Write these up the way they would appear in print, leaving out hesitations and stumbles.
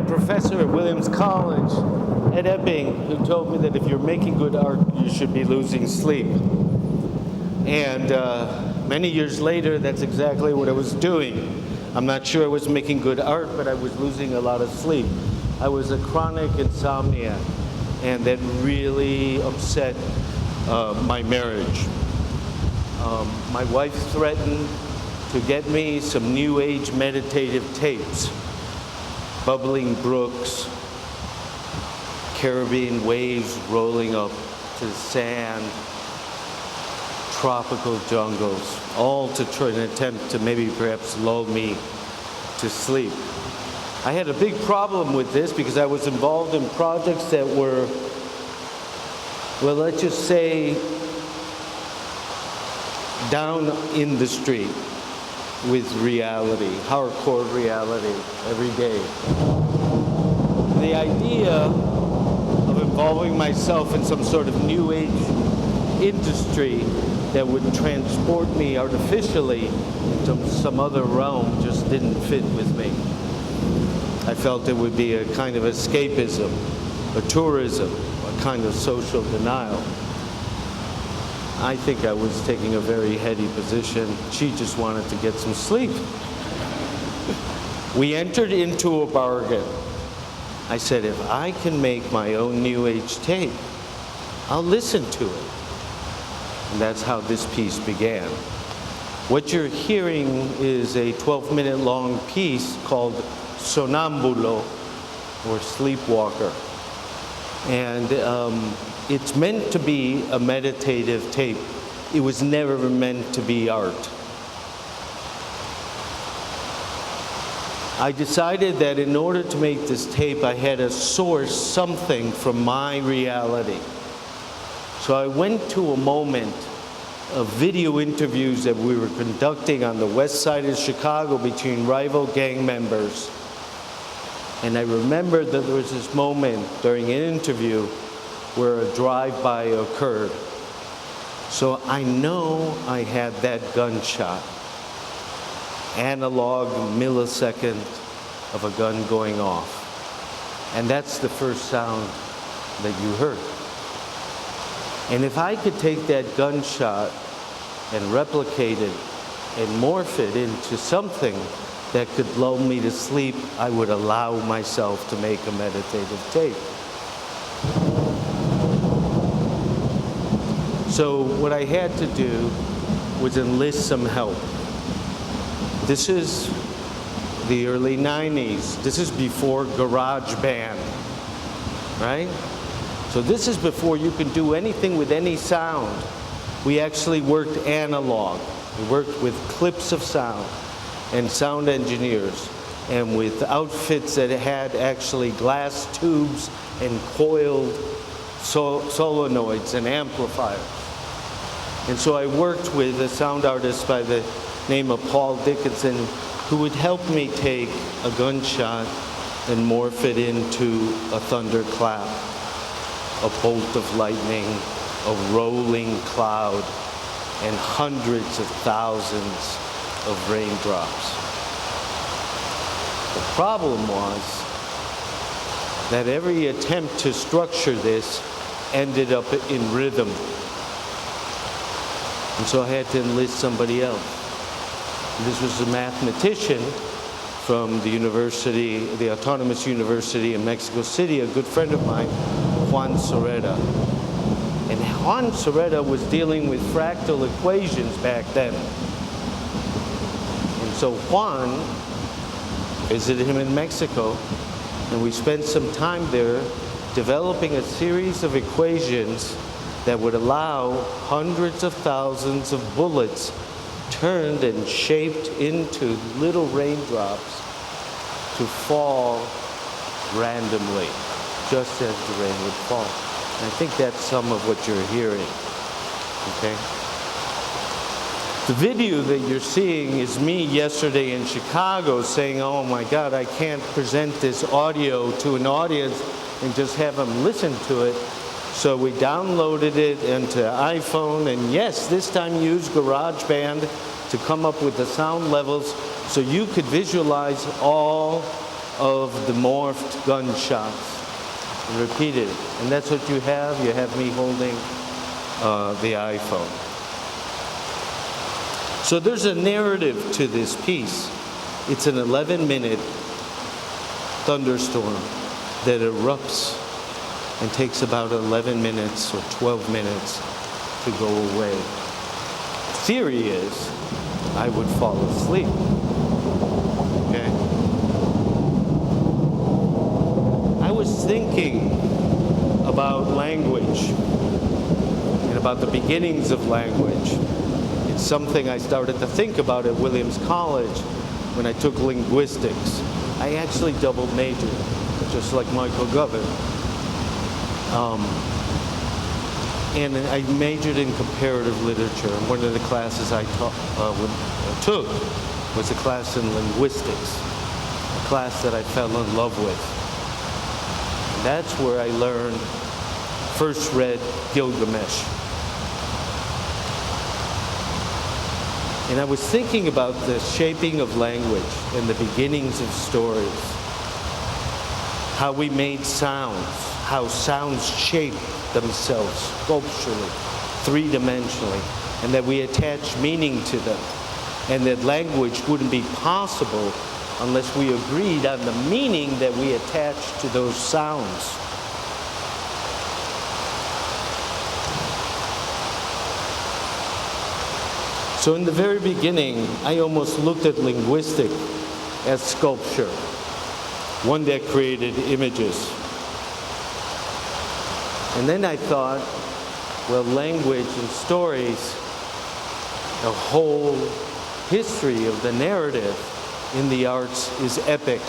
professor at Williams College at Epping who told me that if you're making good art, you should be losing sleep. And many years later, that's exactly what I was doing. I'm not sure I was making good art, but I was losing a lot of sleep. I was a chronic insomniac, and that really upset my marriage. My wife threatened to get me some New Age meditative tapes, bubbling brooks, Caribbean waves rolling up to the sand, tropical jungles, all to try and attempt to maybe perhaps lull me to sleep. I had a big problem with this because I was involved in projects that were, well, let's just say, down in the street with reality, hardcore reality, every day. The idea of involving myself in some sort of New Age industry that would transport me artificially into some other realm just didn't fit with me. I felt it would be a kind of escapism, a tourism, a kind of social denial. I think I was taking a very heady position. She just wanted to get some sleep. We entered into a bargain. I said, if I can make my own New Age tape, I'll listen to it. And that's how this piece began. What you're hearing is a 12-minute long piece called Sonambulo, or Sleepwalker. And it's meant to be a meditative tape. It was never meant to be art. I decided that in order to make this tape, I had to source something from my reality. So I went to a moment of video interviews that we were conducting on the west side of Chicago between rival gang members. And I remember that there was this moment during an interview where a drive-by occurred. So I know I had that gunshot, analog millisecond of a gun going off. And that's the first sound that you heard. And if I could take that gunshot and replicate it and morph it into something that could lull me to sleep, I would allow myself to make a meditative tape. So what I had to do was enlist some help. This is the early 90s. This is before GarageBand, right? So this is before you can do anything with any sound. We actually worked analog. We worked with clips of sound and sound engineers, and with outfits that had actually glass tubes and coiled solenoids and amplifiers. And so I worked with a sound artist by the name of Paul Dickinson, who would help me take a gunshot and morph it into a thunderclap, a bolt of lightning, a rolling cloud, and hundreds of thousands of raindrops. The problem was that every attempt to structure this ended up in rhythm. And so I had to enlist somebody else. This was a mathematician from the university, the Autonomous University in Mexico City, a good friend of mine, Juan Soretta. And Juan Soretta was dealing with fractal equations back then. And so Juan visited him in Mexico, and we spent some time there developing a series of equations that would allow hundreds of thousands of bullets turned and shaped into little raindrops to fall randomly, just as the rain would fall. And I think that's some of what you're hearing, okay? The video that you're seeing is me yesterday in Chicago saying, oh my God, I can't present this audio to an audience and just have them listen to it. So we downloaded it into iPhone, and yes, this time used GarageBand to come up with the sound levels so you could visualize all of the morphed gunshots and repeated it. And that's what you have. You have me holding the iPhone. So there's a narrative to this piece. It's an 11-minute thunderstorm that erupts and takes about 11 minutes or 12 minutes to go away. Theory is I would fall asleep. Okay? I was thinking about language and about the beginnings of language. It's something I started to think about at Williams College when I took linguistics. I actually double majored, just like Michael Govern. And I majored in comparative literature. And one of the classes I took was a class in linguistics, a class that I fell in love with. And that's where I first read Gilgamesh. And I was thinking about the shaping of language and the beginnings of stories, how we made sounds, how sounds shape themselves sculpturally, three-dimensionally, and that we attach meaning to them, and that language wouldn't be possible unless we agreed on the meaning that we attach to those sounds. So in the very beginning, I almost looked at linguistics as sculpture, one that created images. And then I thought, well, language and stories, the whole history of the narrative in the arts is epic.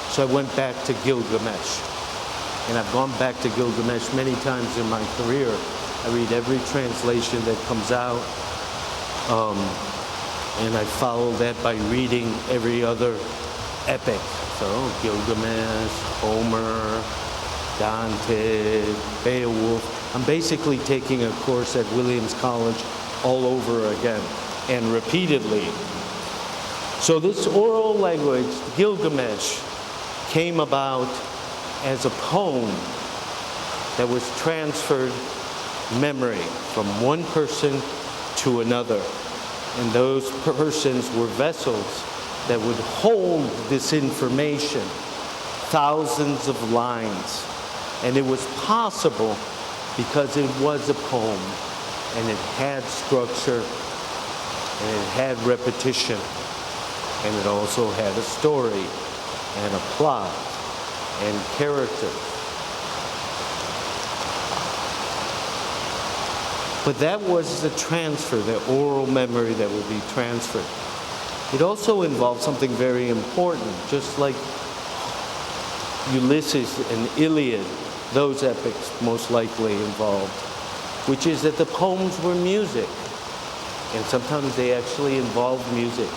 So I went back to Gilgamesh. And I've gone back to Gilgamesh many times in my career. I read every translation that comes out. And I follow that by reading every other epic. So Gilgamesh, Homer, Dante, Beowulf. I'm basically taking a course at Williams College all over again and repeatedly. So this oral language, Gilgamesh, came about as a poem that was transferred memory from one person to another. And those persons were vessels that would hold this information, thousands of lines. And it was possible because it was a poem, and it had structure, and it had repetition, and it also had a story, and a plot, and character. But that was the transfer, the oral memory that would be transferred. It also involved something very important, just like Ulysses and Iliad, those epics most likely involved, which is that the poems were music. And sometimes they actually involved music.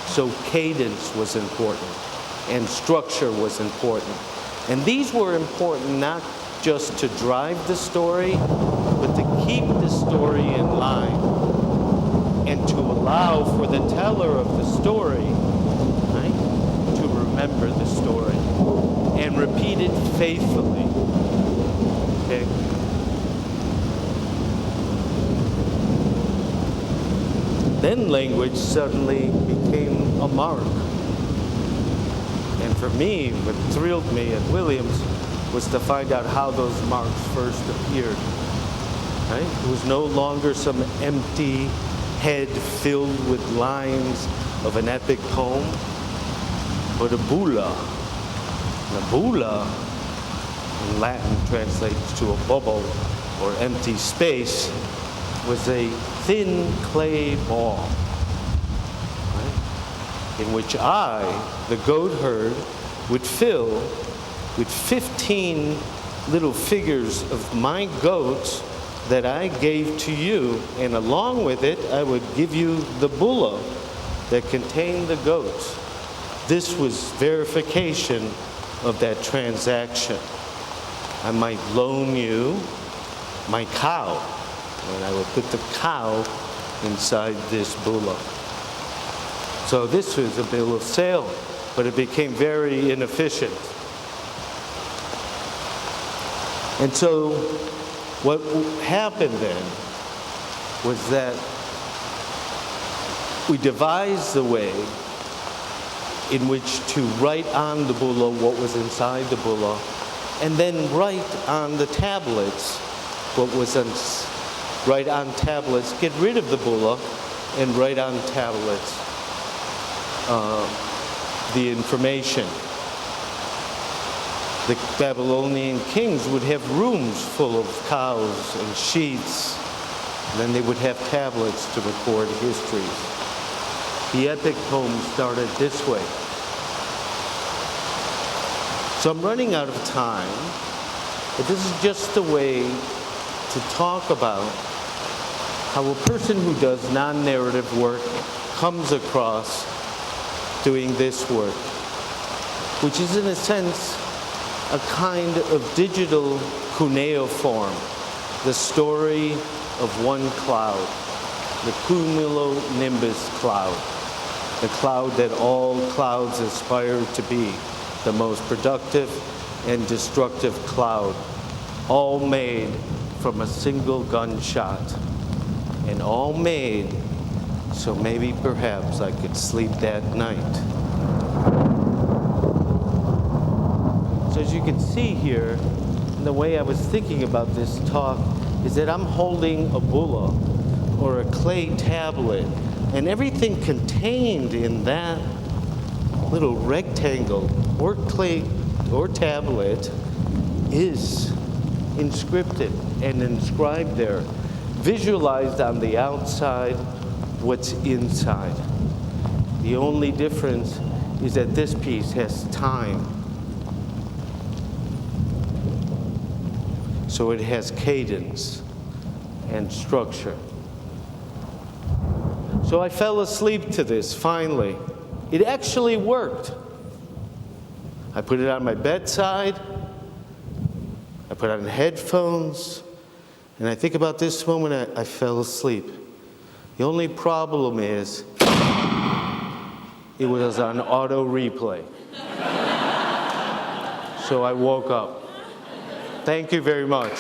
So cadence was important, and structure was important. And these were important not just to drive the story, but to keep the story in line and to allow for the teller of the story, right, to remember the story and repeat it faithfully. Okay? Then language suddenly became a mark. And for me, what thrilled me at Williams was to find out how those marks first appeared. Right? It was no longer some empty head filled with lines of an epic poem, but a bulla. And a bulla, in Latin, translates to a bubble or empty space, was a thin clay ball, right? In which I, the goat herd, would fill with 15 little figures of my goats that I gave to you, and along with it, I would give you the bulla that contained the goats. This was verification of that transaction. I might loan you my cow, and I would put the cow inside this bulla. So this was a bill of sale. but it became very inefficient. And so what happened then was that we devised a way in which to write on the bulla what was inside the bulla, and then write on the tablets what was write on tablets, get rid of the bulla, and write on tablets the information. The Babylonian kings would have rooms full of cows and sheets, and then they would have tablets to record histories. The epic poem started this way. So I'm running out of time, but this is just a way to talk about how a person who does non-narrative work comes across doing this work, which is in a sense a kind of digital cuneiform, the story of one cloud, the cumulonimbus cloud, the cloud that all clouds aspire to be, the most productive and destructive cloud, all made from a single gunshot, and all made so maybe perhaps I could sleep that night. So as you can see here, the way I was thinking about this talk is that I'm holding a bulla or a clay tablet, and everything contained in that little rectangle or clay or tablet is inscripted and inscribed there, visualized on the outside what's inside. The only difference is that this piece has time. So it has cadence and structure. So I fell asleep to this finally. It actually worked. I put it on my bedside, I put on headphones, and I think about this moment, I fell asleep. The only problem is, it was on auto replay. So I woke up. Thank you very much.